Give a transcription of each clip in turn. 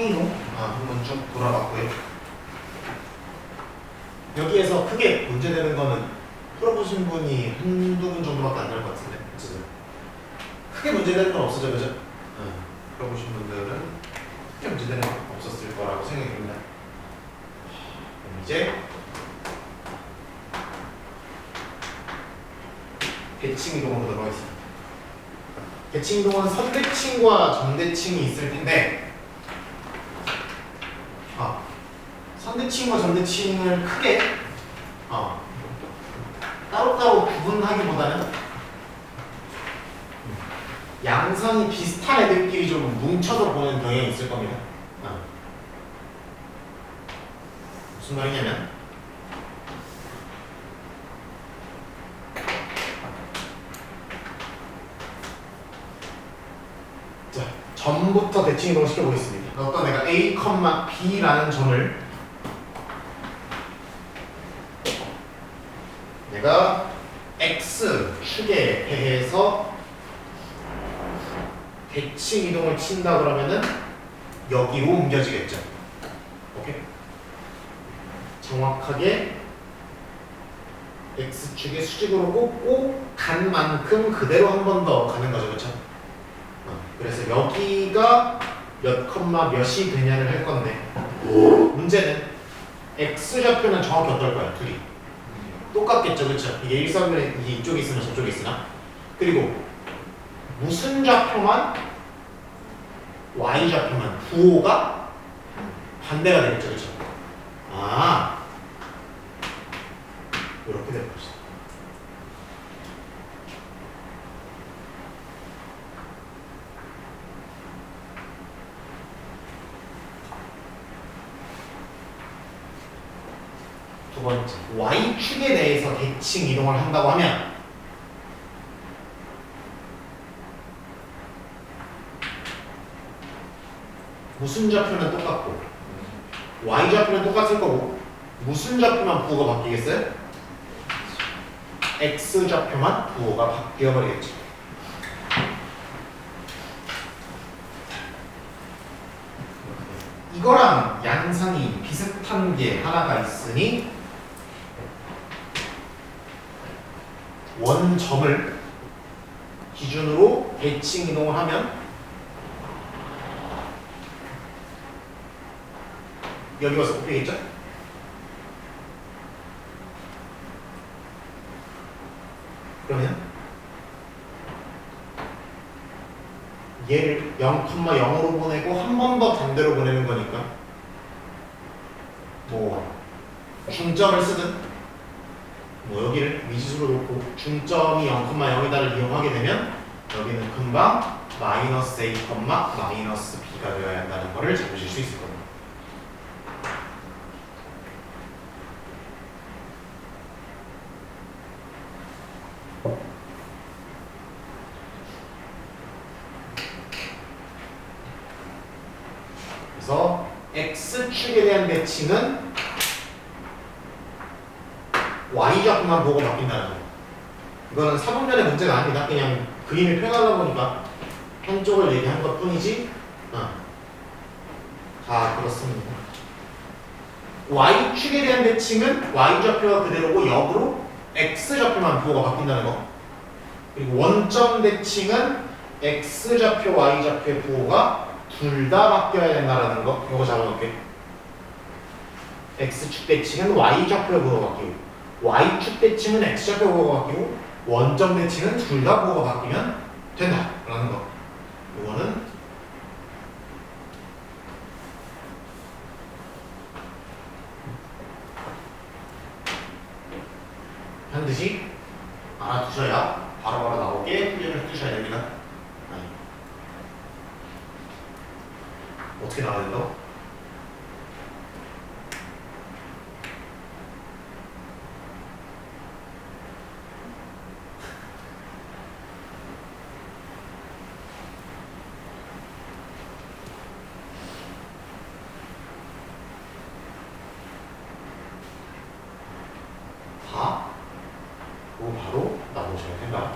A로 한번 쭉 돌아봤고요. 여기에서 크게 문제되는 거는 풀어보신 분이 한두 분 정도밖에 안 될 것 같은데 어쨌든 크게 문제되는 건 없어져, 그죠? 풀어보신 분들은 크게 문제되는 건 없었을 거라고 생각이 듭니다. 그럼 이제 대칭 이동으로 들어가겠습니다. 대칭 이동은 선대칭과 점대칭이 있을 텐데 선대칭과 점대칭을 크게 따로따로 구분하기보다는 양상이 비슷한 애들끼리 좀 뭉쳐서 보는 경향이 있을 겁니다. 무슨 말이냐면 자, 점부터 대칭 이동을 시켜보겠습니다. 어떤 애가 A, B라는 점을 내가 X축에 대해서 대칭 이동을 친다 그러면은 여기로 옮겨지겠죠. 오케이? 정확하게 X축에 수직으로 꽂고 간 만큼 그대로 한 번 더 가는 거죠. 그렇죠? 그래서 여기가 몇 컴마 몇이 되냐를 할 건데 문제는 X좌표는 정확히 어떨 거야? 둘이 똑같겠죠. 그렇죠? 이게 일사분면에 이쪽에 있으면 저쪽에 있으나 그리고 무슨 좌표만 Y좌표만 부호가 반대가 되겠죠. 그렇죠? 이렇게 될 것이다. 두 번째, Y축에 대해서 대칭 이동을 한다고 하면 무슨 좌표는 똑같고 Y좌표는 똑같을 거고 무슨 좌표만 부호가 바뀌겠어요? X좌표만 부호가 바뀌어버리겠죠. 이거랑 양상이 비슷한 게 하나가 있으니 원점을 기준으로 대칭 이동을 하면 여기 와서 곱해겠죠? 그러면 얘를 0,0으로 보내고 한 번 더 반대로 보내는 거니까 뭐 중점을 쓰든 뭐 여기를 미지수로 놓고 중점이 0,0이다를 이용하게 되면 여기는 금방 마이너스 A, 마이너스 B가 되어야 한다는 거를 잡으실 수 있을 겁니다. 그래서 X축에 대한 대칭은 Y좌표만 보고 바뀐다는 거. 이거는 사분면의 문제가 아닙니다. 그냥 그림을 표현하다 보니까 한쪽을 얘기한 것 뿐이지 다 그렇습니다. Y축에 대한 대칭은 Y좌표가 그대로고 역으로 X좌표만 부호가 바뀐다는 거. 그리고 원점 대칭은 X좌표, Y좌표의 부호가 둘 다 바뀌어야 된다는 거. 이거 잡아놓을게요. X축 대칭은 Y좌표 부호가 바뀌고 Y축 대칭은 X좌표 부호가 바뀌고 원점 대칭은 둘 다 부호가 바뀌면 된다라는 거. 이거는 반드시 알아두셔야 바로바로 나오게 훈련을 해두셔야 됩니다. 어떻게 나와야 된다고? 바로 나오셔야 된다.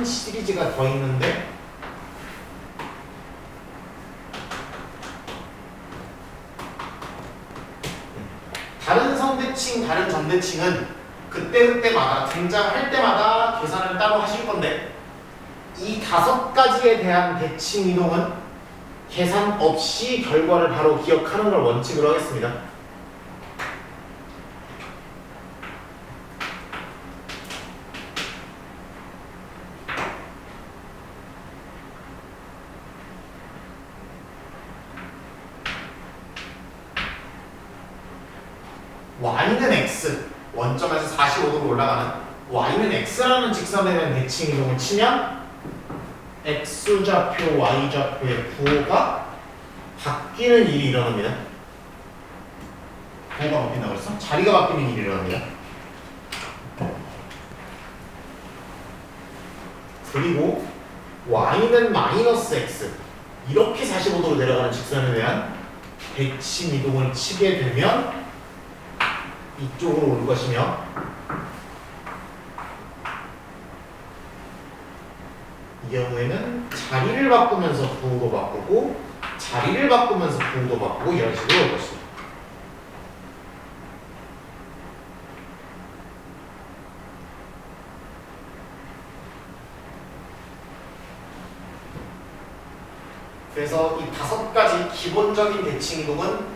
시리즈가 더 있는데 다른 선대칭, 다른 전대칭은 그때그때마다 등장할 때마다 계산을 따로 하실 건데 이 5가지에 대한 대칭 이동은 계산 없이 결과를 바로 기억하는 걸 원칙으로 하겠습니다. y는 x, 원점에서 45도로 올라가는 y는 x라는 직선에 대한 대칭 이동을 치면 x좌표, y좌표의 부호가 바뀌는 일이 일어납니다. 부호가 바뀐다고 했어? 자리가 바뀌는 일이 일어납니다. 그리고 y는 마이너스 x, 이렇게 45도로 내려가는 직선에 대한 대칭 이동을 치게 되면 이쪽으로 올 것이며 이 경우에는 자리를 바꾸면서 부호도 바꾸고 자리를 바꾸면서 부호도 바꾸고 이런 식으로 올 것입니다. 그래서 이 5가지 기본적인 대칭 이동은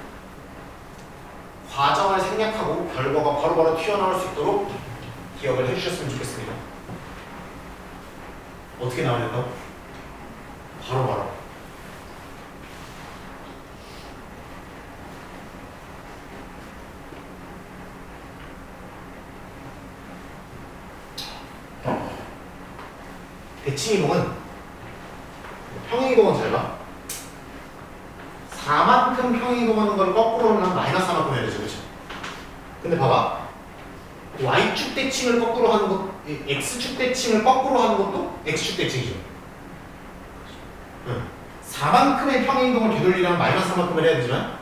과정을 생략하고 결과가 바로바로 튀어나올 수 있도록 기억을 해주셨으면 좋겠습니다. 어떻게 나와야 된다고? 바로바로. 대칭 이동은 평행 이동은 잘 봐. 4만큼 평행 이동하는 걸 거꾸로 하면 마이너스 4만큼 해야 되죠, 그렇죠? 근데 봐봐, y축 대칭을 거꾸로 하는 것, x축 대칭을 거꾸로 하는 것도 x축 대칭이죠. 4만큼의 평행 이동을 되돌리려면 마이너스 4만큼을 해야 되지만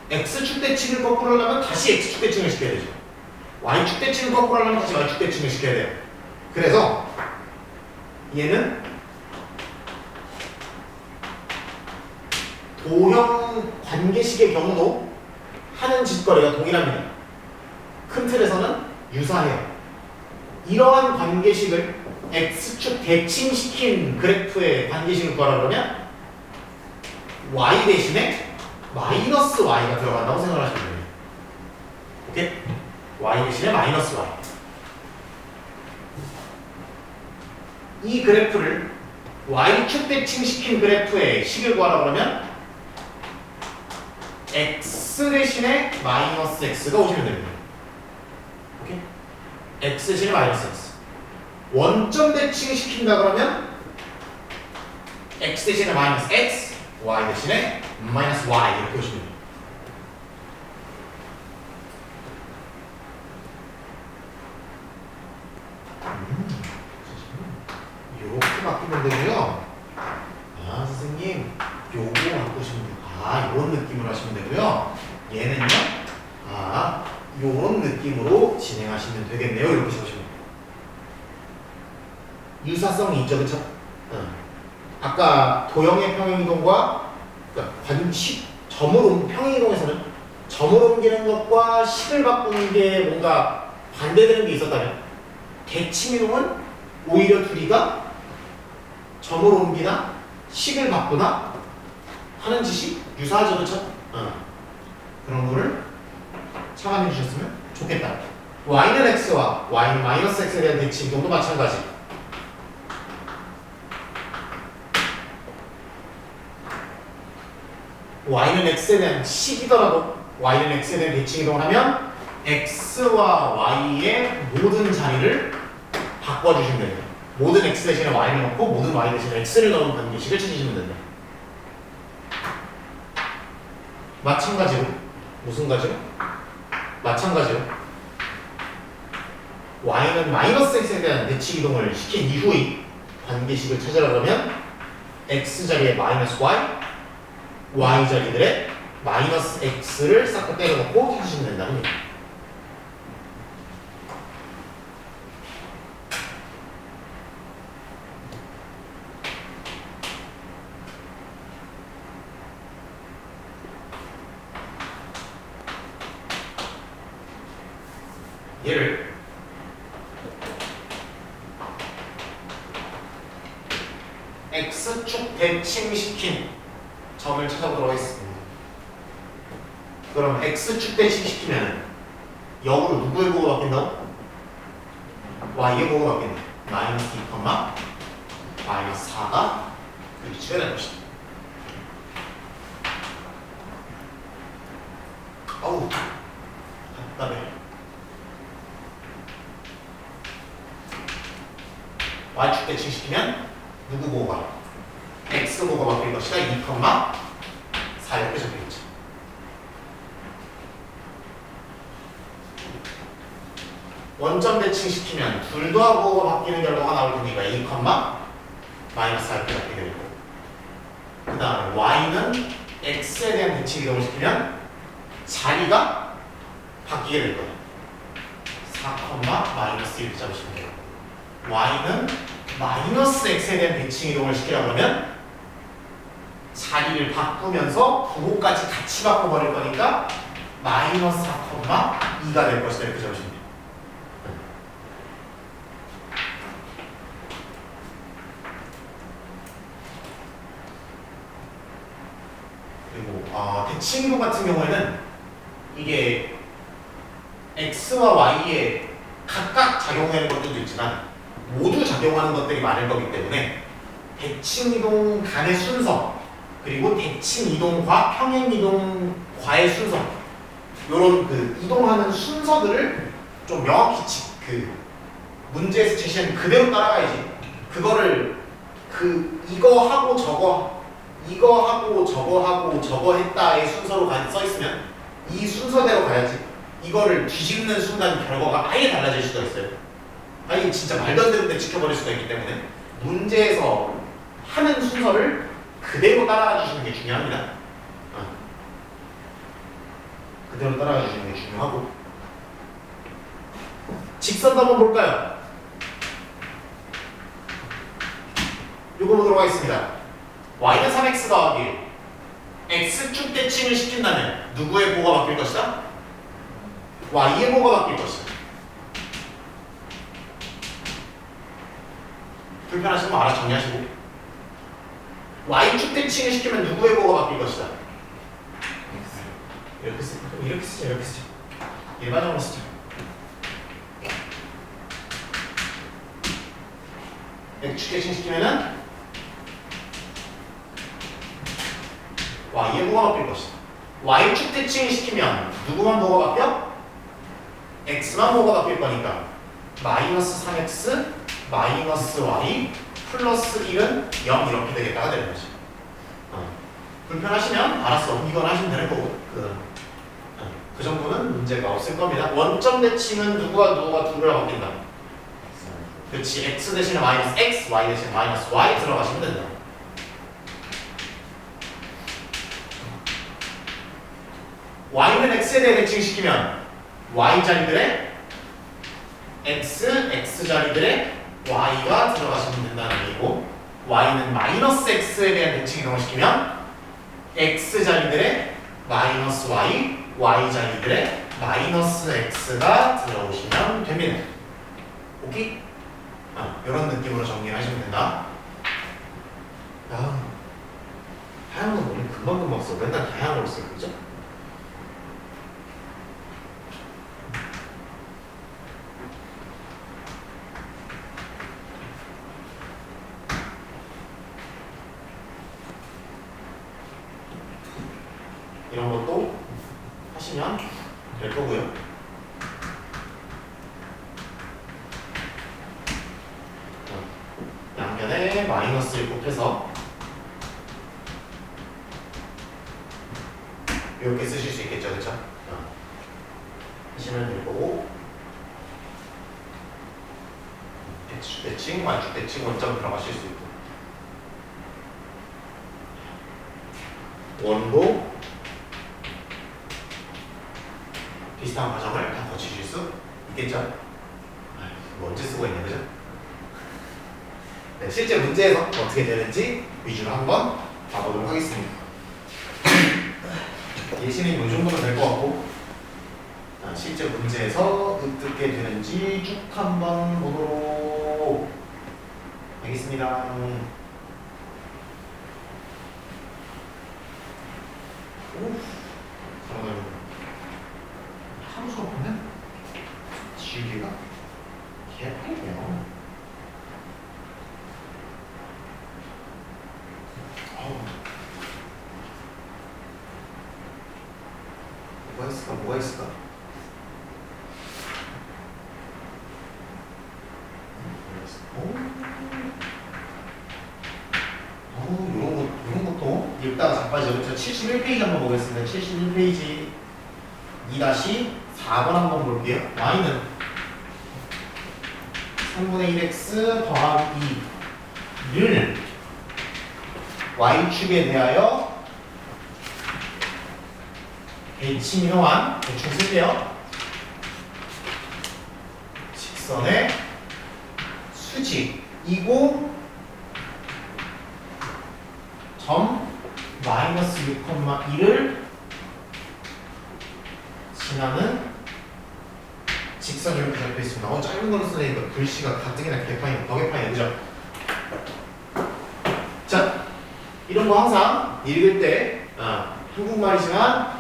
x축 대칭을 거꾸로 하려면 다시 x축 대칭을 시켜야 되죠. y축 대칭을 거꾸로 하려면 다시 y축 대칭을 시켜야 돼요. 그래서 얘는 도형 관계식의 경우도 하는 짓거리가 동일합니다. 큰 틀에서는 유사해요. 이러한 관계식을 x축 대칭시킨 그래프의 관계식을 구하라 그러면 y 대신에 마이너스 y가 들어간다고 생각하시면 돼요. 오케이? y 대신에 마이너스 y. 이 그래프를 y축 대칭시킨 그래프의 식을 구하라 그러면 x 대신에 마이너스 x가 오시면 됩니다. 오케이? x 대신에 마이너스 x. 원점 대칭 시킨다 그러면 x 대신에 마이너스 x, y 대신에 마이너스 y 이렇게 오시면 됩니다. 이렇게 바꾸면 되고요. 아, 선생님, 요거 바꾸시면 돼요. 아, 이런 느낌으로 하시면 되고요. 얘는요, 아, 이런 느낌으로 진행하시면 되겠네요. 이렇게 보시면 돼요. 유사성이 있죠, 그쵸? 아까 도형의 평행이동과 그러니까 점을 평행이동에서는 점을 옮기는 것과 식을 바꾸는 게 뭔가 반대되는 게 있었다면 대칭이동은 오히려 둘이가 점을 옮기나 식을 바꾸나 하는 짓이 유사하죠, 그쵸? 그런 거를 착안해 주셨으면 좋겠다. y는 x와 y는 마이너스 x에 대한 대칭 이동도 마찬가지. y는 x에 대한 식이더라도 y는 x에 대한 대칭 이동을 하면 x와 y의 모든 자리를 바꿔주시면 됩니다. 모든 x 대신에 y를 넣고 모든 y 대신에 x를 넣은 관계식을 찾으시면 된다. 마찬가지로 무슨 가지로? 마찬가지로 y는 마이너스 x에 대한 대칭 이동을 시킨 이후의 관계식을 찾으라 그러면 x 자리에 마이너스 y, y 자리들의 마이너스 x를 싹 다 때려놓고 찾으시면 된다는 얘기입니다. 얘를 x축 대칭시킨 점을 찾아보도록 하겠습니다. 그럼 x축 대칭시키면 역으로 누구의 보고가 바뀐다고? y의 보고가 바뀐다. 마이너스 2, 마이너스 4가 그 위치가 될 것이다. 아우 답답해. y축 대칭시키면 누구 보고가? x 보고가 바뀔 것이다. 2, 4 이렇게 적혀있죠. 원점 대칭시키면 둘 다 보고가 바뀌는 결과가 나올 테니까 2, 마이너스 4 이렇게 바뀌게 되고, 그 다음에 y는 x에 대한 대칭 이동을 시키면 자리가 바뀌게 될 거예요. 4, 마이너스 1 잡으시면 돼요. y는 마이너스 x에 대한 대칭 이동을 시키라 그러면 자리를 바꾸면서 부호까지 같이 바꿔버릴 거니까 마이너스 4, 2가 될 것이다. 이렇게 잡으시면 돼요. 그리고 대칭 이동 같은 경우에는 이게 x와 y에 각각 작용하는 것들도 있지만 모두 작용하는 것들이 많을 거기 때문에 대칭 이동 간의 순서, 그리고 대칭 이동과 평행 이동과의 순서, 이런 그 이동하는 순서들을 좀 명확히 그 문제에서 제시한 그대로 따라가야지. 그거를 이거 하고 저거, 이거 하고 저거 하고 저거 했다의 순서로 써 있으면 이 순서대로 가야지. 이거를 뒤집는 순간 결과가 아예 달라질 수가 있어요. 아니 진짜 말도 안 되는데 지켜버릴 수가 있기 때문에 문제에서 하는 순서를 그대로 따라가 주시는 게 중요합니다. 그대로 따라가 주시는 게 중요하고, 직선도 한번 볼까요? 요거 보도록 하겠습니다. y는 3x 더하기 x축 대칭을 시킨다면 누구의 보가 바뀔 것이다? y의 보가 바뀔 것이다. 불편하시면 알아서 정리하시고, y축 대칭을 시키면 누구의 보가 바뀔 것이다? 이렇게 쓰죠. 이렇게 쓰죠. 이렇게 쓰죠. 일반적으로 쓰죠. x축 대칭 시키면은 y의 보가 바뀔 것이다. y축 대칭 시키면 누구만 보가 바뀌어? x만 보가 바뀔 거니까 마이너스 3x 마이너스 y 플러스 1은 0 이렇게 되겠다가 되는 거지. 불편하시면 알았어 이건 하시면 되는 거고, 그 정도는 문제가 없을 겁니다. 원점 대칭은 누구와 둘을 바뀐다. 그렇지. x 대신에 마이너스 x, y 대신에 마이너스 y 들어가시면 된다. y는 x에 대해 대칭시키면 y 자리들의 x, x 자리들의 y가 들어가시면 된다는 얘기고, y는 마이너스 x에 대한 대칭 이동을 시키면 x 자리들의 마이너스 y, y 자리들의 마이너스 x가 들어오시면 됩니다. 오케이? 이런 느낌으로 정리를 하시면 된다. 다양한 건 오늘 금방금방 써. 맨날 다양한 걸 쓰고 그죠? 이런 것도 하시면 될 거고요. 양변에 마이너스를 곱해서 이렇게 쓰실 수 있겠죠, 그렇죠? 하시면 될 거고, x축 대칭, y축 대칭 원점 들어가실 수 있고, 원도 비슷한 과정을 다 거치실 수 있겠죠? 언제 쓰고 있냐, 그죠? 네, 실제 문제에서 어떻게 되는지 위주로 한번 봐보도록 하겠습니다. 예시는 이 정도면 될 것 같고, 실제 문제에서 어떻게 되는지 쭉 한번 보도록 하겠습니다. 그러면 하루 수업하면 지우개가 개팔이네요. 뭐가 있을까? 이런 것도 읽다가 자빠지죠. 71페이지 한번 보겠습니다. 71페이지 2-4번 한번 볼게요. y는 3분의 1x 더하기 2를 y축에 대하여 대칭이동한 대충 쓸게요. 직선의 수직이고 점 마이너스 6,2를 지나는 직선 이렇게 잡혀 있습니다. 짧은 걸로 쓰니까 글씨가 가뜩이나 개판이 더 개판이에요. 그죠? 자, 이런 거 항상 읽을 때 한국말이지만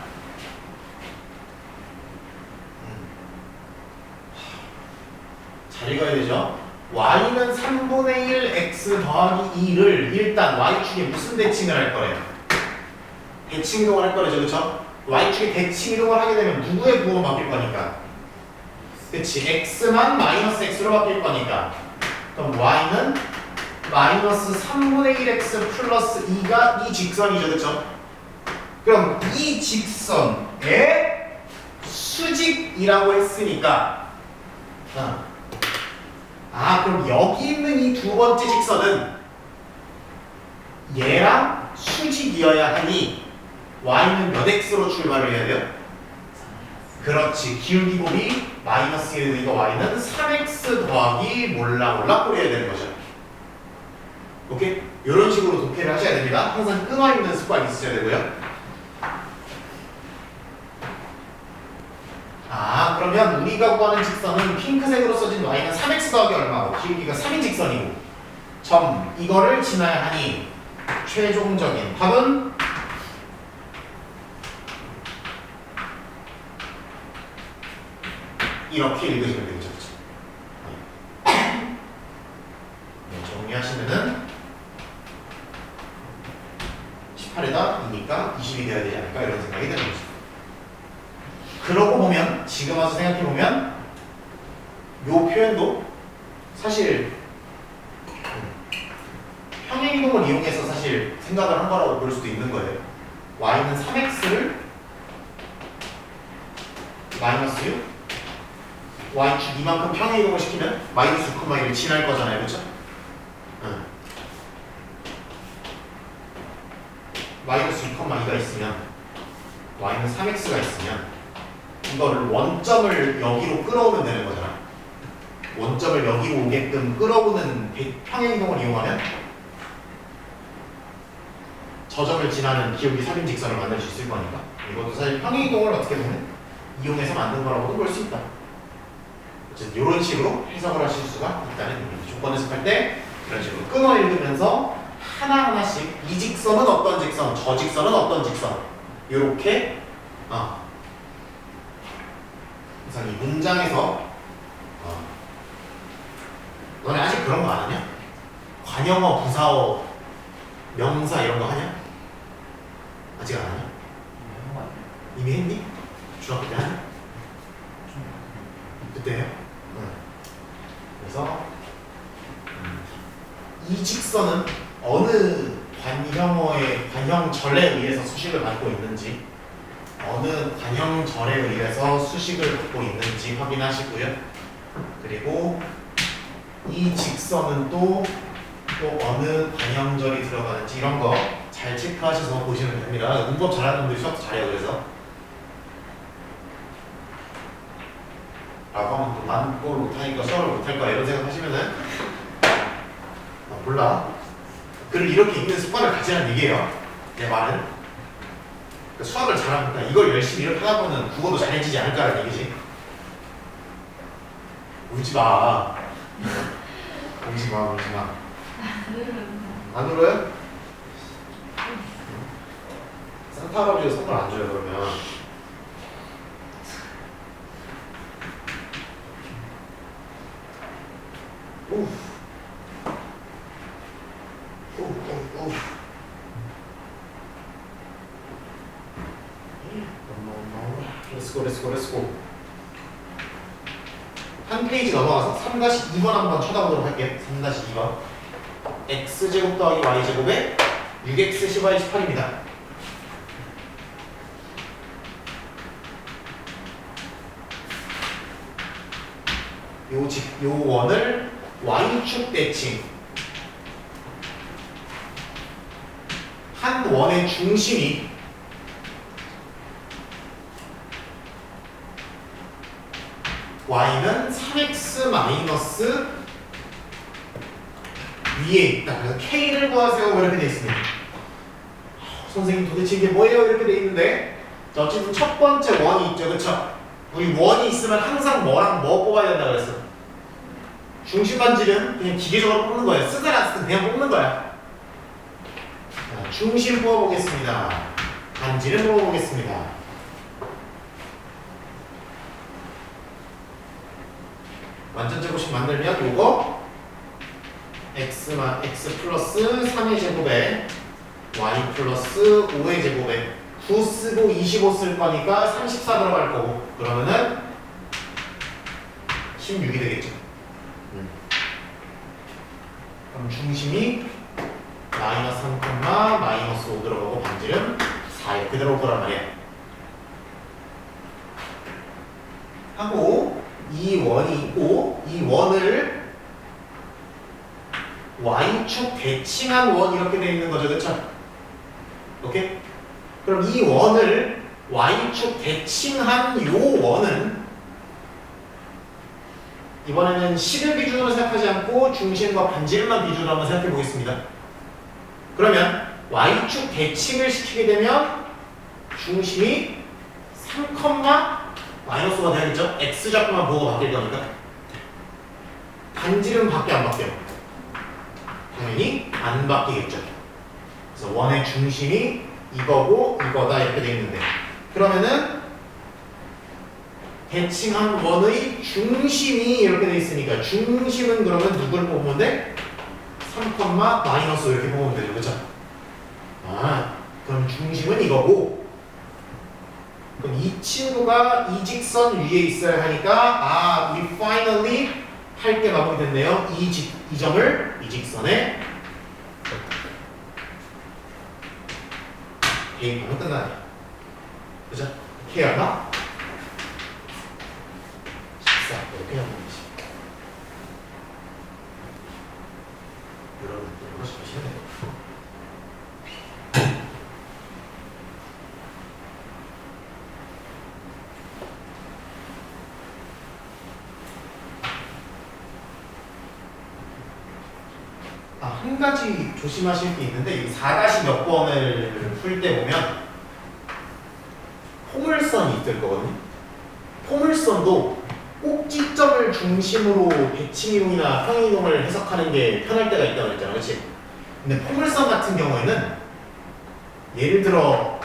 잘 읽어야 되죠? y는 3분의 1 x 더하기 2를 일단 y축에 무슨 대칭을 할 거래요? 대칭 이동을 할 거래죠. 그쵸? y축에 대칭 이동을 하게 되면 누구의 부호로 바뀔 거니까? 그치? x만 마이너스 x로 바뀔 거니까. 그럼 y는 마이너스 3분의 1x 플러스 2가 이 직선이죠. 그쵸? 그럼 이 직선의 수직이라고 했으니까 그럼 여기 있는 이 두 번째 직선은 얘랑 수직이어야 하니 y는 몇 x로 출발을 해야 돼요? 그렇지. 기울기곱이 마이너스 1이니까 y는 3x 더하기 몰라 꼴이어야 되는 거죠. 오케이? 이런 식으로 독해를 하셔야 됩니다. 항상 끊어있는 습관이 있으셔야 되고요. 그러면 우리가 구하는 직선은 핑크색으로 써진 y는 3x 더하기 얼마고 기울기가 3인 직선이고 점 이거를 지나야 하니 최종적인 답은 이렇게 읽으시면 되겠죠. 정리하시면은 18에다 2니까 20이 돼야 되지 않을까 이런 생각이 드는 거죠. 그러고 보면 지금 와서 생각해보면 이 표현도 사실 평행이동을 이용해서 사실 생각을 한 거라고 볼 수도 있는 거예요. y는 3x를 마이너스 6 y축 이만큼 평행이동을 시키면 마이너스 6,1을 지날 거잖아요. 그렇죠? 마이너스 6,2가 있으면 y는 3x가 있으면 이거를 원점을 여기로 끌어오면 되는 거잖아. 원점을 여기로 오게끔 끌어오는 평행이동을 이용하면 저점을 지나는 기울기 3인 직선을 만들 수 있을 거니까 이것도 사실 평행이동을 어떻게 보면 이용해서 만든 거라고도 볼 수 있다. 어쨌든 이런 식으로 해석을 하실 수가 있다는 얘기입니다. 조건 해석할 때 이런 식으로 끊어 읽으면서 하나하나씩 이 직선은 어떤 직선, 저 직선은 어떤 직선 이렇게 그래서 이 문장에서 너네 아직 그런 거 안 하냐? 관형어, 부사어, 명사 이런 거 하냐? 아직 안 하냐? 이미 했니? 중학교 때 하냐? 그때요? 그래서 이 직선은 어느 관형절에 의해서 수식을 받고 있는지 어느 관형절에 의해서 수식을 받고 있는지 확인하시고요. 그리고 이 직선은 또 어느 관형절이 들어가는지 이런 거 잘 체크하셔서 보시면 됩니다. 문법 잘하는 분들이 수학도 잘해요. 그래서 하면 난 그걸 못하니까 수학을 못할 거야 이런 생각 하시면은 몰라. 글을 이렇게 읽는 습관을 가지라는 얘기예요. 내 말은. 그러니까 수학을 잘하니까 이걸 열심히 이렇게 하다 보면 국어도 잘해지지 않을까라는 얘기지. 울지 마. 울지 마, 울지 마. 안 울어요? 산타 할아버지가 선물 안 줘요, 그러면. 우. 렛츠고. 한 페이지 넘어가서 3-2번 한번 쳐다보도록 할게요. 3-2번. x제곱 더하기 y제곱에 6x 10y 18입니다. 요 원을 y축 대칭, 한 원의 중심이 y는 3x 마이너스 위에 있다. 그래서 k를 구하세요. 이렇게 되어 있습니다. 선생님 도대체 이게 뭐예요? 이렇게 되어 있는데, 자, 어쨌든 첫 번째 원이 있죠. 그쵸? 우리 원이 있으면 항상 뭐랑 뭐 뽑아야 된다 그랬어. 중심 반지름 그냥 기계적으로 뽑는 거예요. 쓰든 안 쓰든 그냥 뽑는 거야. 자, 중심 뽑아보겠습니다. 반지름 뽑아보겠습니다. 완전 제곱식 만들면 요거 x 플러스 3의 제곱에 y 플러스 5의 제곱에 9 쓰고 25 쓸 거니까 34 들어갈 거고, 그러면은 16이 되겠죠. 그럼 중심이 마이너스 3, 마이너스 5 들어가고 반지름 4 이렇게 들어올 거란 말이야. 하고 이 원이 있고, 이 원을 y축 대칭한 원 이렇게 되어 있는 거죠. 그쵸? 오케이? 그럼 이 원을 y축 대칭한 요 원은 이번에는 10을 기준으로 생각하지 않고 중심과 반지름만 기준으로 한번 생각해 보겠습니다. 그러면 y축 대칭을 시키게 되면 중심이 3, 마이너스가 돼야겠죠? x좌표만 보고 바뀔 거니까. 반지름 밖에 안 바뀌어요. 당연히 안 바뀌겠죠. 그래서 원의 중심이 이거고 이거다 이렇게 돼 있는데, 그러면은 대칭한 원의 중심이 이렇게 돼 있으니까 중심은 그러면 누구를 뽑으면 돼? 3, 마이너스 이렇게 뽑으면 되죠. 그쵸? 그럼 중심은 이거고, 그럼 이 친구가 이 직선 위에 있어야 하니까 we finally 할 게 마무리됐네요. 이 점을 이 직선에 대입하면 끝나네. 그죠? K 얼마? 14 이렇게 하면 되지. 여러분 이런 거 잘하셔야 돼요. 한 가지 조심하실 게 있는데, 이 4- 몇 번을 풀 때 보면 포물선이 있을 거거든요. 포물선도 꼭지점을 중심으로 대칭이동이나 평행이동을 해석하는 게 편할 때가 있다고 했잖아, 그렇지? 근데 포물선 같은 경우에는 예를 들어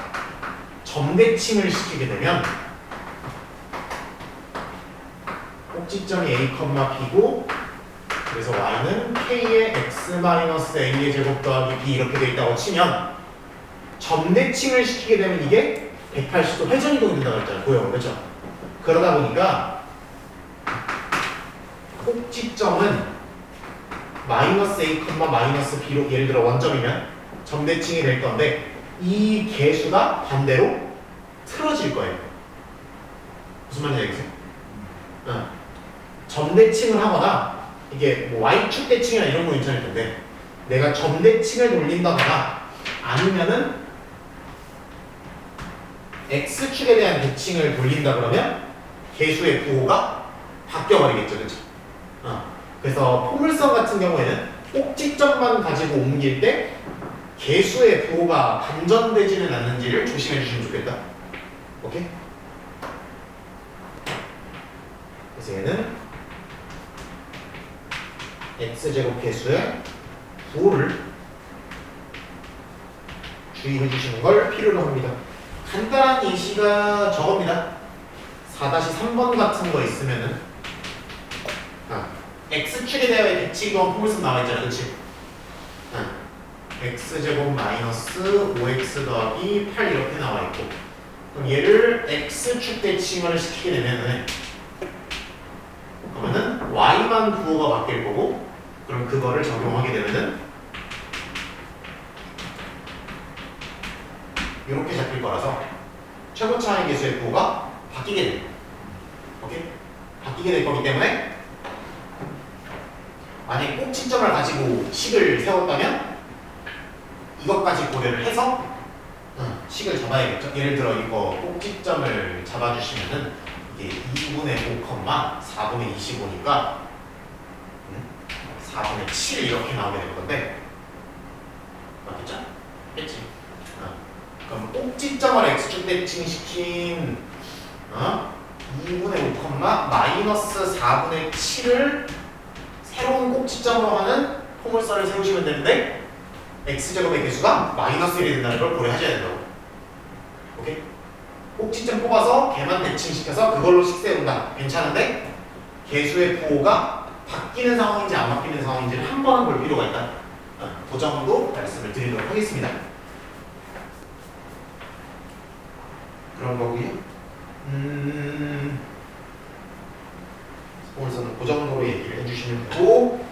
점대칭을 시키게 되면 꼭지점이 A, P고, 그래서 y는 k의 x-a의 제곱 더하기 b 이렇게 돼 있다고 치면 점대칭을 시키게 되면 이게 180도 회전이동이 된다고 했잖아요. 고형, 그렇죠? 그러다 보니까 꼭지점은 마이너스 a, 마이너스 b로 예를 들어 원점이면 점대칭이 될 건데, 이 개수가 반대로 틀어질 거예요. 무슨 말인지 알겠어요? 점대칭을 하거나 이게 뭐 y축 대칭이나 이런 거 괜찮을 텐데, 내가 점대칭을 돌린다거나 아니면은 x축에 대한 대칭을 돌린다 그러면 개수의 부호가 바뀌어버리겠죠. 그렇죠? 그래서 포물선 같은 경우에는 꼭지점만 가지고 옮길 때 개수의 부호가 반전되지는 않는지를 조심해 주시면 좋겠다. 오케이? 그래서 얘는 x제곱 개수의 부호를 주의해 주시는 걸 필요로 합니다. 간단한 예시가 저겁니다. 4-3번 같은 거 있으면은 x축에 대하여 대칭이동 포물선 나와 있잖아, 그치? x제곱 마이너스 5x 더하기 8 이렇게 나와 있고, 그럼 얘를 x축 대칭을 시키게 되면은 그러면은 y만 부호가 바뀔 거고, 그럼 그거를 적용하게 되면은 이렇게 잡힐 거라서 최고 차이 계수의 부호가 바뀌게 돼요. 오케이? 바뀌게 될 거기 때문에 만약에 꼭지점을 가지고 식을 세웠다면 이것까지 고려를 해서 식을 잡아야겠죠. 예를 들어 이거 꼭지점을 잡아주시면은 이게 2분의 5, 4분의 25니까 4분의 7 이렇게 나오게 될 건데, 맞겠죠? 겠지? 그럼 꼭지점을 x축 대칭시킨 2분의 5, 마이너스 4분의 7을 새로운 꼭지점으로 하는 포물선을 세우시면 되는데, x제곱의 개수가 마이너스 1이 된다는 걸 고려하셔야 된다고. 오케이? 꼭지점 뽑아서 걔만 대칭시켜서 그걸로 식 세운다. 괜찮은데 개수의 부호가 바뀌는 상황인지 안 바뀌는 상황인지를 한 번은 볼 필요가 있다. 그 정도 말씀을 드리도록 하겠습니다. 그런 거고요. 포물선은 그 정도로 얘기를 해주시면 되고,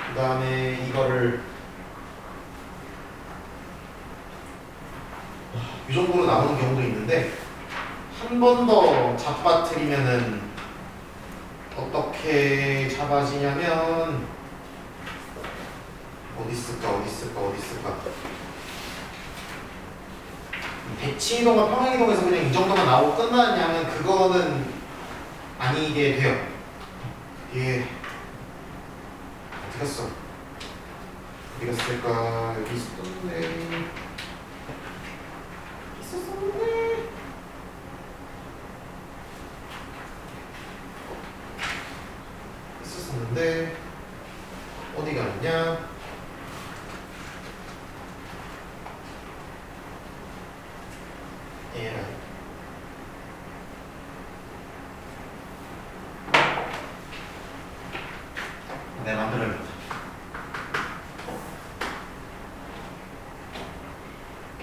그 다음에 이거를 이 정도로 나오는 경우도 있는데, 한 번 더 잡아뜨리면은 어떻게 잡아지냐면 어디 있을까? 대칭이동과 평행이동에서 그냥 이 정도만 나오고 끝나느냐면 그거는 아니게 돼요. 이게 어디 갔어? 어디 갔을까? 여기 있었는데. 있었는데 어디 갔냐? 얘랑 내 만들어냅니다.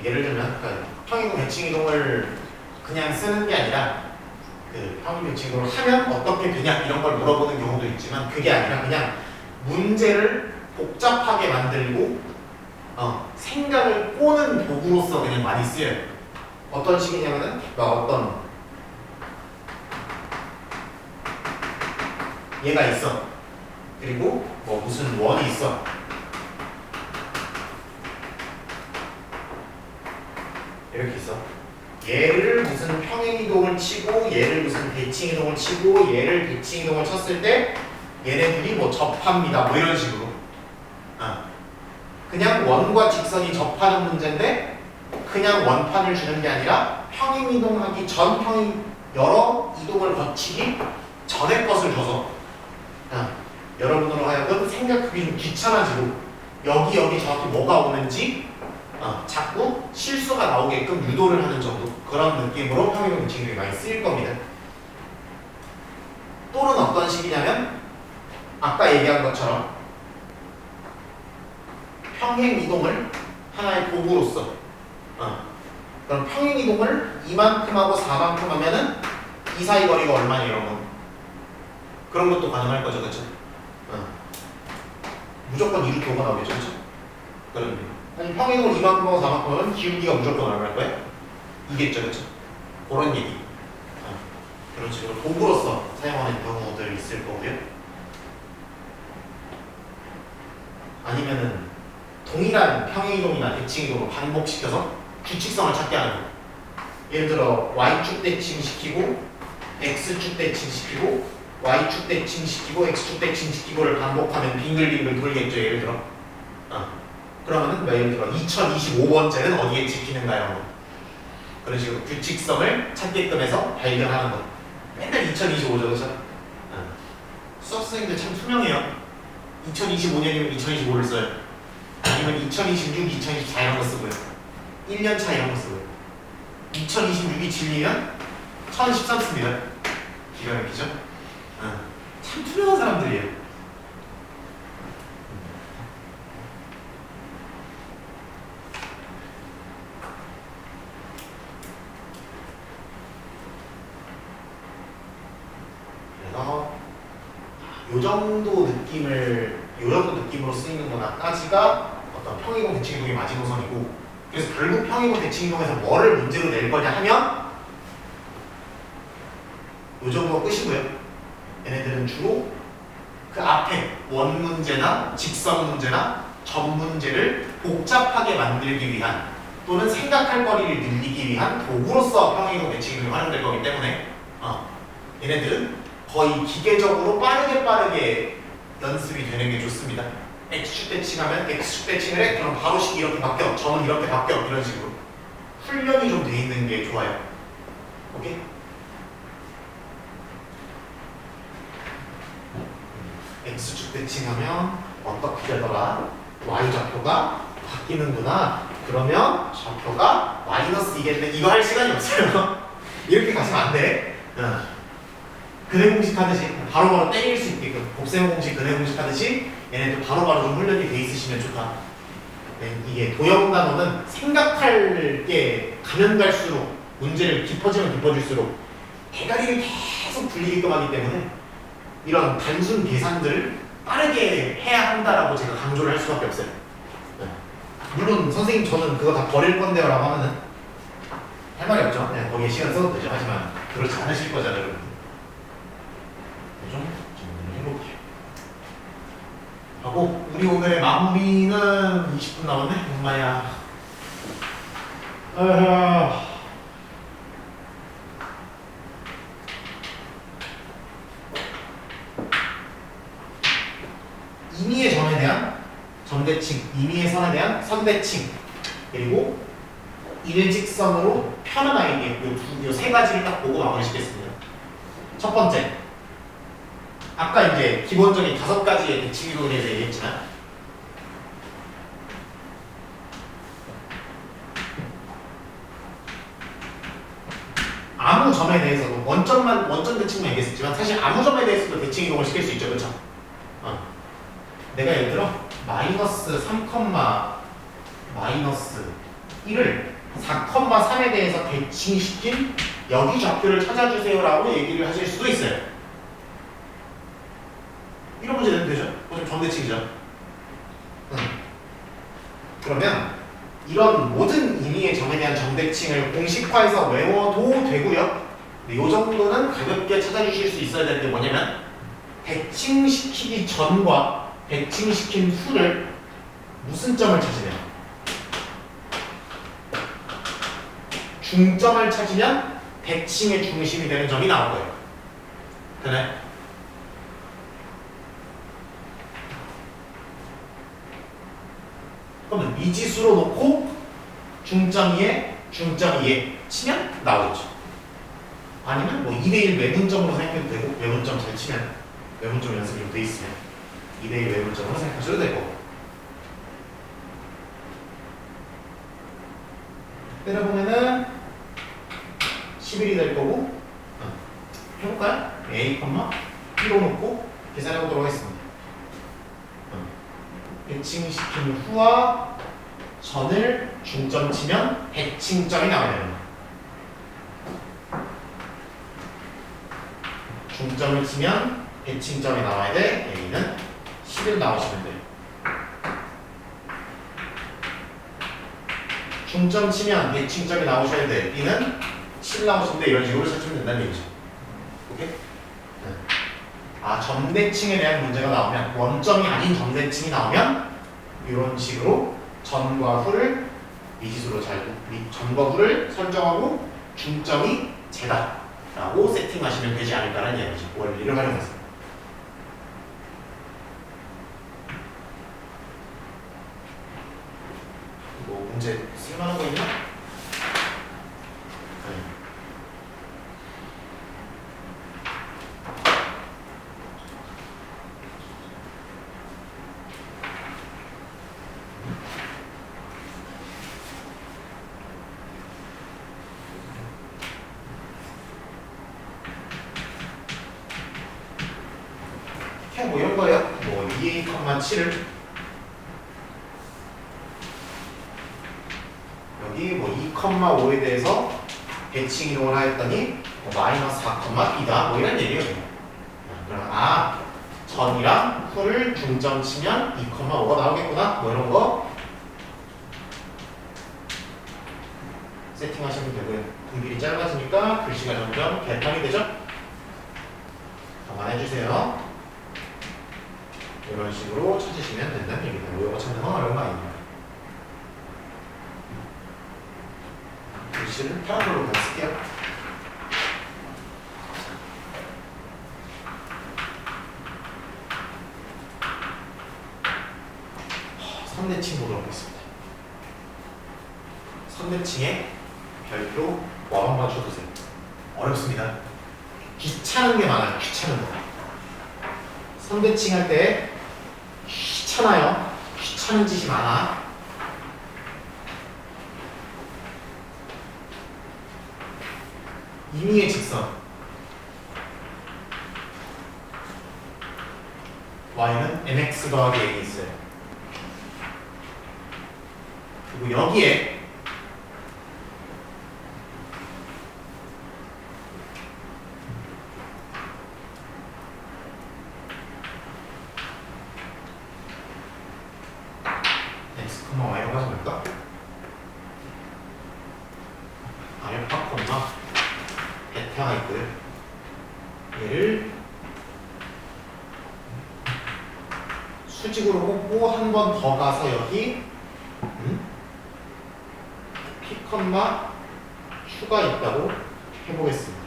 예를 들면 평행이동 대칭이동을 그냥 쓰는 게 아니라 그 평행 대칭이동을 하면 어떻게 되냐 이런 걸 물어보는 경우도 있지만, 그게 아니라 그냥 문제를 복잡하게 만들고 생각을 꼬는 도구로서 그냥 많이 쓰여요. 어떤 식이냐면은 어떤 얘가 있어. 그리고 뭐 무슨 원이 있어. 이렇게 있어. 얘를 무슨 평행이동을 치고 얘를 무슨 대칭이동을 치고 얘를 대칭이동을 쳤을 때 얘네들이 뭐 접합니다. 뭐 이런 식으로. 그냥 원과 직선이 접하는 문제인데, 그냥 원판을 주는 게 아니라 평행이동하기 전 여러 이동을 거치기 전의 것을 줘서 여러분으로 하여금 생각하기 좀 귀찮아지고 여기 정확히 뭐가 오는지 자꾸 실수가 나오게끔 유도를 하는 정도, 그런 느낌으로 평행이동 대칭이 많이 쓰일 겁니다. 또는 어떤 식이냐면 아까 얘기한 것처럼 평행이동을 하나의 도구로서 그럼 평행이동을 이만큼하고 4만큼 하면은 이 사이 거리가 얼마냐 여러분, 그런 것도 가능할 거죠, 그렇죠? 무조건 2루트가 나오겠죠, 그렇죠? 그런데 아니 평행이동을 이만큼하고 4만큼 하면 기울기가 무조건 얼마일 거예요? 이겠죠, 그렇죠? 그런 얘기. 그런 식으로 도구로서 사용하는 경우들 있을 거고요. 아니면은 동일한 평행이동이나 대칭이동을 반복시켜서 규칙성을 찾게 하는 거. 예를 들어 y축 대칭시키고 x축 대칭시키고 y축 대칭시키고 x축 대칭시키고를 반복하면 빙글빙글 돌겠죠, 예를 들어. 그러면은 예를 들어 2025번째는 어디에 찍히는가요? 그런 식으로 규칙성을 찾게끔 해서 발견하는 것. 맨날 2025죠, 그렇죠? 수학 선생님들 참 투명해요. 2025년이면 2025를 써요. 아니면 2026, 2024 이런 거 쓰고요. 1년 차 이런 거 쓰고요. 2026이 진리면 1013 씁니다. 기가 막히죠? 참 투명한 사람들이에요. 그래서 요 정도 느낌으로 쓰이는 거나까지가 어떤 평이동 대칭이동의 마지노선이고, 그래서 결국 평이동 대칭이동에서 뭐를 문제로 낼 거냐 하면 요 정도가 끝이고요. 얘네들은 주로 그 앞에 원 문제나 직선 문제나 점 문제를 복잡하게 만들기 위한 또는 생각할 거리를 늘리기 위한 도구로서 평행이동 대칭이동이 활용될 거기 때문에 얘네들은 거의 기계적으로 빠르게 연습이 되는 게 좋습니다. X축 대칭하면 X축 대칭을 해? 그럼 바로 식이 이렇게 바뀌어, 점은 이렇게 바뀌어, 이런 식으로 훈련이 좀 돼 있는 게 좋아요. 오케이? X축 대칭하면 어떻게 되더라? Y좌표가 바뀌는구나. 그러면 좌표가 마이너스 2겠네. 이거 할 시간이 없어요. 이렇게 가시면 안 돼. 근해 공식 하듯이 바로바로 때릴 수 있게끔 곱셈 공식, 근해 공식 하듯이 얘네도 바로바로 좀 훈련이 돼 있으시면 좋다. 네, 이게 도형 단어는 생각할 게 가면 갈수록 문제를 깊어지면 깊어질수록 대가리를 계속 굴리게끔 하기 때문에 이런 단순 계산들을 빠르게 해야 한다라고 제가 강조를 할 수밖에 없어요. 네. 물론 선생님 저는 그거 다 버릴 건데요 라고 하면은 할 말이 없죠. 그냥 거기에 시간 써도 되죠. 하지만 그렇지 않으실 거잖아요, 여러분. 좀 정리를 해볼게요. 하고 우리 오늘의 마무리는 20분 남았네. 엄마야. 임의의 점에 대한 점대칭, 임의의 선에 대한 선대칭, 그리고 일직선으로 펴는 아이디어, 요 세 가지를 딱 보고 마무리 짓겠습니다. 첫 번째, 아까 이제 기본적인 5가지의 대칭 이론에 대해서 얘기했지만 아무 점에 대해서도 원점 대칭만 얘기했지만 사실 아무 점에 대해서도 대칭 이동을 시킬 수 있죠, 그렇죠? 내가 예를 들어 마이너스 3, 마이너스 1을 4,3에 대해서 대칭시킨 여기 좌표를 찾아주세요라고 얘기를 하실 수도 있어요. 이런 문제 내면 되죠? 좀 정대칭이죠. 그러면 이런 모든 임의의 점에 대한 정대칭을 공식화해서 외워도 되고요. 이 정도는 가볍게 찾아주실 수 있어야 되는 게 뭐냐면 대칭시키기 전과 대칭시킨 후를 무슨 점을 찾으면 중점을 찾으면 대칭의 중심이 되는 점이 나올 거예요. 되나요? 그러면 미지수로 놓고 중점 2에 중점 2에 치면 나오겠죠. 아니면 뭐 2대1 외분점으로 생각해도 되고, 외분점 잘 치면 외분점 연습이 좀 돼 있으면 2대1 외분점으로 생각하셔도 되고, 때려보면은 11이 될 거고, 해볼까요? A, 1로 놓고 계산해보도록 하겠습니다. 대칭시킨 후와 전을 중점 치면 대칭점이 나와야 됩니다. 중점을 치면 대칭점이 나와야 돼. A는 11 나오시면 돼요. 중점 치면 대칭점이 나오셔야 돼. B는 7 나오시면 돼. 이런 식으로 찾으면 된다는 얘기죠. 오케이? 점대칭에 대한 문제가 나오면, 원점이 아닌 점대칭이 나오면 이런 식으로 전과 후를 미지수로 전과 후를 설정하고 중점이 제다 라고 세팅하시면 되지 않을까라는 이야기죠. 원리를 활용해서. 뭐 문제 쓸만한 거 있나? 2,7을 여기 뭐 2,5에 대해서 대칭 이동을 하였더니 뭐 마이너스 4,b다 뭐 이런 얘기예요. 그럼 전이랑 후를 중점 치면 2,5가 나오겠구나 뭐 이런 거 세팅하시면 되고요. 분길이 짧아지니까 글씨가 점점 개판이 되죠? 감안해주세요. 이런 식으로 찾으시면 된다는 얘기입니다. 뭐 이거 찾는 건 어려운 거 아닙니다. 글씨를 파란색으로 그냥 쓸게요. 선대칭 보도록 하겠습니다. 선대칭에 별표 뭐 한번 쳐주세요. 어렵습니다. 귀찮은 게 많아요. 귀찮은 거. 선대칭 할 때 귀찮아요. 귀찮은 짓이 많아. 임의의 직선 y는 mx 더하기 n이 있어요. 그리고 여기에 x, y라고 하지 말까? 알파, 베타가 있고요. 얘를 수직으로 꽂고 한 번 더 가서 여기 P, Q가 있다고 해보겠습니다.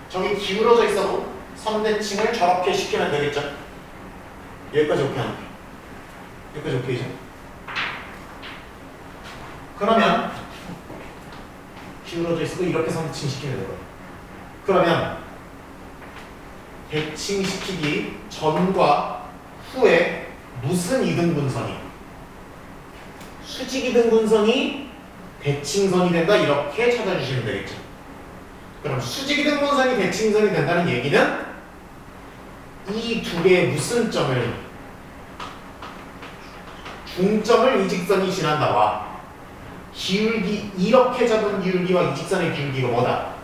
저기 기울어져 있어도 선대칭을 저렇게 시키면 되겠죠? 여기까지 오케이 하는 거예요. 여기까지 오케이죠? 그러면 기울어져 있어도 이렇게 선대칭 시키면 되고요. 그러면 대칭시키기 전과 후에 무슨 이등분선이 수직 이등분선이 대칭선이 된다 이렇게 찾아주시면 되겠죠. 그럼 수직 이등분선이 대칭선이 된다는 얘기는 이 두 개의 무슨 점을 중점을 이 직선이 지난다와 기울기 이렇게 잡은 기울기와 이 직선의 기울기가 뭐다?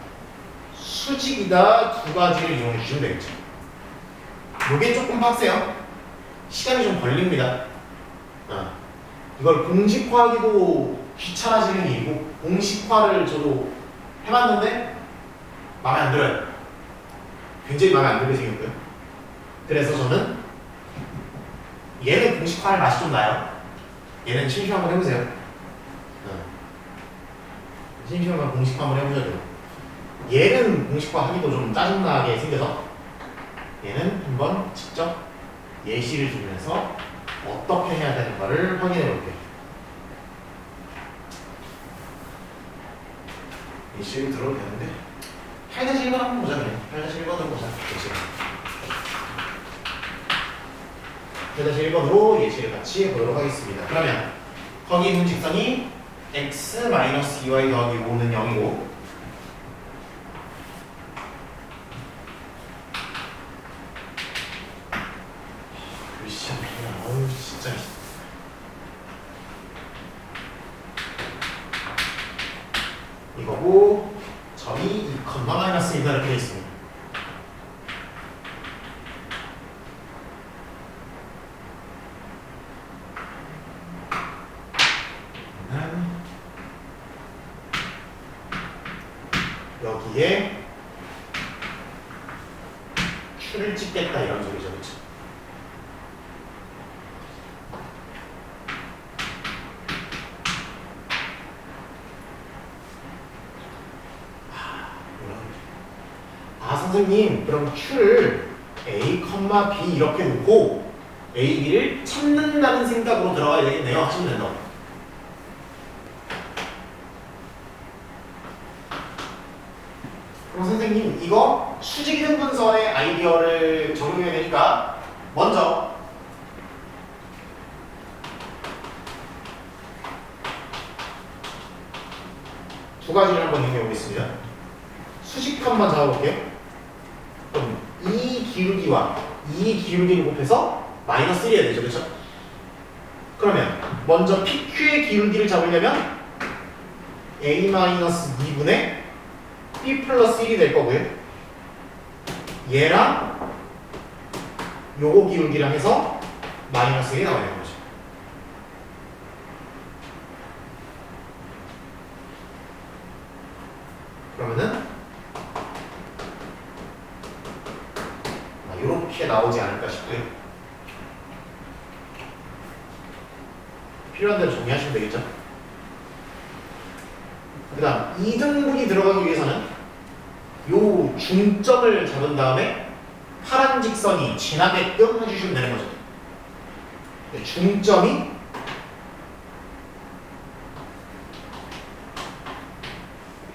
수직이다 두 가지를 이용해 주시면 되겠죠. 이게 조금 빡세요. 시간이 좀 걸립니다. 이걸 공식화하기도 귀찮아지는 일이고 공식화를 저도 해봤는데 마음에 안 들어요. 굉장히 마음에 안 들게 생겼고요. 그래서 저는 얘는 공식화할 맛이 좀 나요. 얘는 심시 한번 해보세요. 심시 한번 공식화 한번 해보셔야 돼요. 얘는 공식화하기도 좀 짜증나게 생겨서 얘는 한번 직접 예시를 주면서 어떻게 해야 되는가를 확인해 볼게요. 예시를 들어도 되는데 8-1번 한번 보자. 그냥 8-1번으로 보자. 그렇지. 8-1번으로 예시를 같이 보도록 하겠습니다. 그러면 거기 있는 직선이 x-2y 더하기 5는 0이고 진짜 이거고 점이 2,-1다 이렇게 되어 있습니다. 여기에 Q를 찍겠다 이런 소리죠. 그렇죠? 선생님 그럼 Q를 A, B 이렇게 놓고 A, B를 찾는다는 생각으로 들어가야 되겠네요 하시면 된다고. 그럼 선생님 이거 수직이등분선의 아이디어를 적용해야 되니까 먼저 두 가지를 한번 이용해 보겠습니다. 수직선만 잡아볼게요. 그럼 이 기울기와 이 기울기를 곱해서 마이너스 1이 해야 되죠. 그렇죠? 그러면 먼저 PQ의 기울기를 잡으려면 A-2분의 B 플러스 1이 될 거고요. 얘랑 요거 기울기랑 해서 마이너스 1이 나와야 되는 거죠. 그러면은 이렇게 나오지 않을까 싶고요. 필요한 대로 정리하시면 되겠죠. 그 다음 2등분이 들어가기 위해서는 요 중점을 잡은 다음에 파란 직선이 지나게끔 해주시면 되는 거죠. 중점이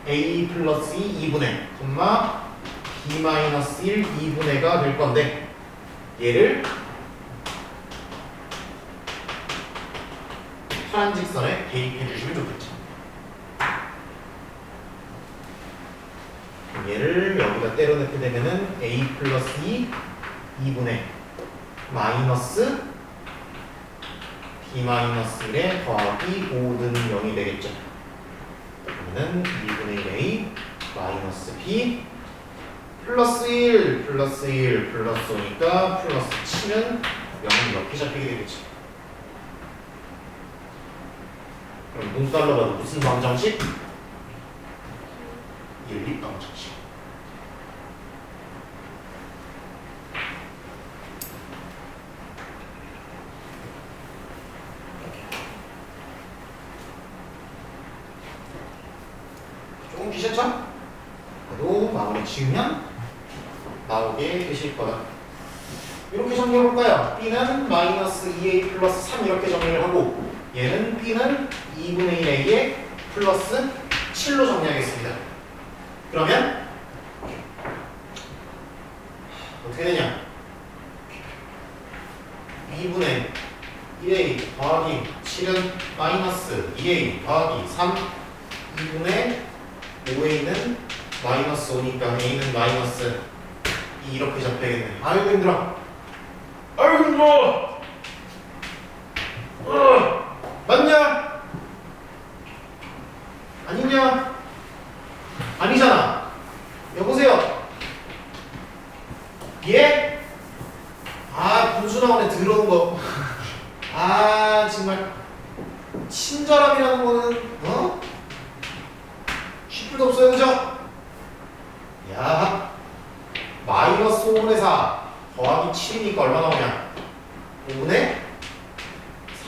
A 플러스 2분의 B 마이너스 1 2분의가 될 건데 얘를 파란 직선에 대입해 주시면 좋겠죠. 얘를 여기다 때려넣게 되면은 A 플러스 2분의 마이너스 B 마이너스 1에 더하기 5는 0이 되겠죠. 그러면은 2분의 1A 마이너스 B 플러스 1 플러스 1 플러스 5니까 플러스 7은 0은 이렇게 잡히게 되겠죠. 그럼 눈깔로 봐도 무슨 방정식? 1, 2 방정식. 조금 기셨죠? 그래도 마무리 지으면 나오게 되실 거다. 이렇게 정리해볼까요? B는 마이너스 2A 플러스 3 이렇게 정리를 하고 얘는 B는 2분의 1A에 플러스 7로 정리하겠습니다. 그러면 어떻게 되냐? 2분의 1A 더하기 7은 마이너스 2A 더하기 3 2분의 5A는 마이너스 5니까 A는 마이너스 2 이렇게 잡혀야겠네. 아이고 힘들어. 아이고 힘들어. 맞냐? 아니냐? 아니잖아. 여보세요? 예? 아 분수 나오네. 더러운 거. 아 정말 친절함이라는 거는 쉴도 없어요. 그죠? 야 마이너스 5분의 4 더하기 7이니까 얼마 나오냐? 5분의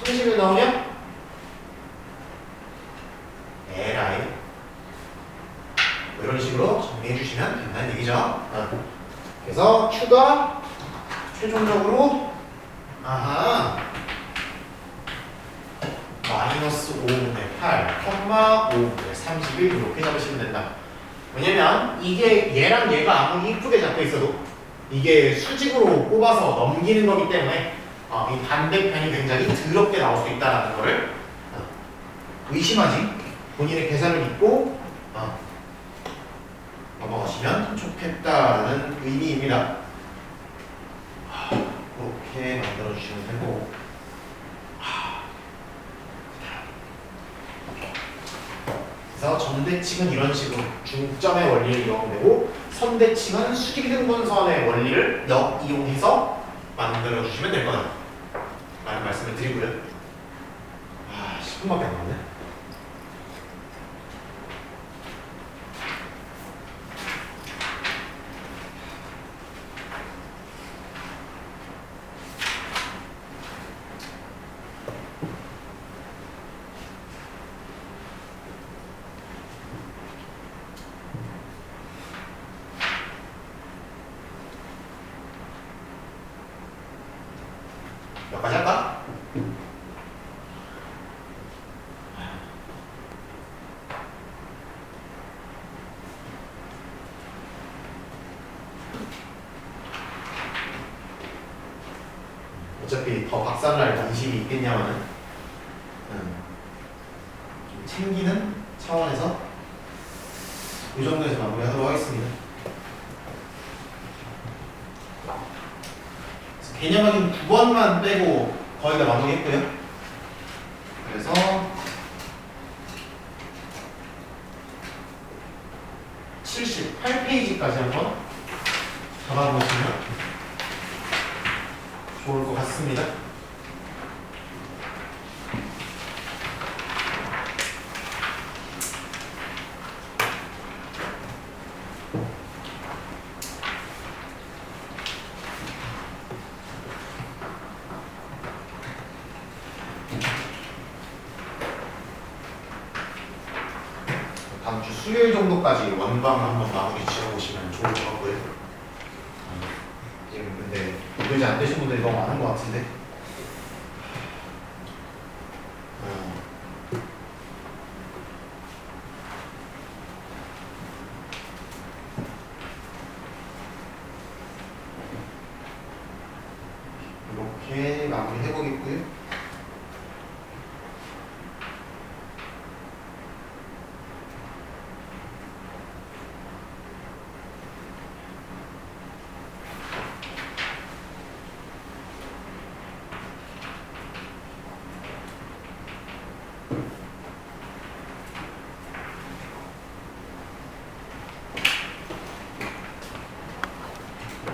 30이 나오냐? 에라이 뭐 이런 식으로 정리해 주시면 된다는 얘기죠. 그래서 Q가 최종적으로 마이너스 5분의 8, 5분의 31 이렇게 잡으시면 된다. 왜냐면 이게 얘랑 얘가 아무리 이쁘게 잡혀 있어도 이게 수직으로 꼽아서 넘기는 거기 때문에 이 반대편이 굉장히 더럽게 나올 수 있다는 거를 의심하지 본인의 계산을 믿고 넘어가시면 좋겠다는 의미입니다. 이렇게 만들어 주시면 되고 그래서 점대칭은 이런 식으로 중점의 원리를 이용하면 되고 선대칭은 수직등분선의 원리를 이용해서 만들어 주시면 될 거다 라는 말씀을 드리고요. 10분밖에 안 남았네. 몇 가지 할까? 어차피 더 박살날 관심이 있겠냐마는 좀 챙기는 차원에서 이 정도에서 마무리하도록 하겠습니다. 개념 확인 9번만 빼고 거의 다 마무리했고요. 그래서 78페이지까지 한번 잡아보시면 좋을 것 같습니다. 다음 주 수요일 정도까지 원방 한번 마무리 지어보시면 좋을 것 같고요. 지금 근데 이도지 안 되신 분들이 너무 많은 것 같은데